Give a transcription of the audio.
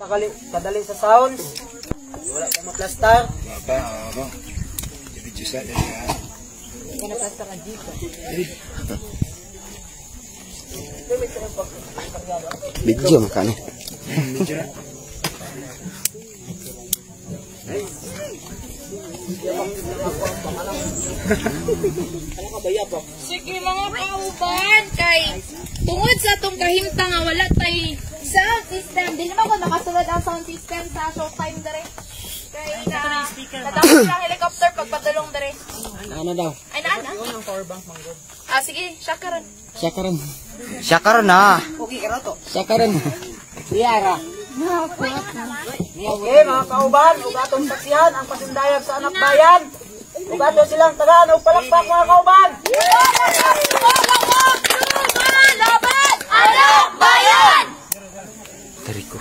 kadali sa sounds. Wala ka maplastar. Ako. Video sa din ha. Kaya naplastar ka dito. Video makanya. Video na. Sige mga kauban, kay tungod sa itong kahimta nga wala tay sound system. Di naman ko nakasulod ang sound system sa showtime dere. Kay natapos ng helicopter pagpadulong dere. Ano daw? Ay naana? Ah sige, syakaron. Syakaran. Syakaran na. Okay ka na to. Syakaran. Diara. Okay mga kauban, ugatong saksihan ang pasundayag sa anak bayan. Ugato silang tagaan o palakpak mga kauban. Laban! Anak bayan! Dari ko.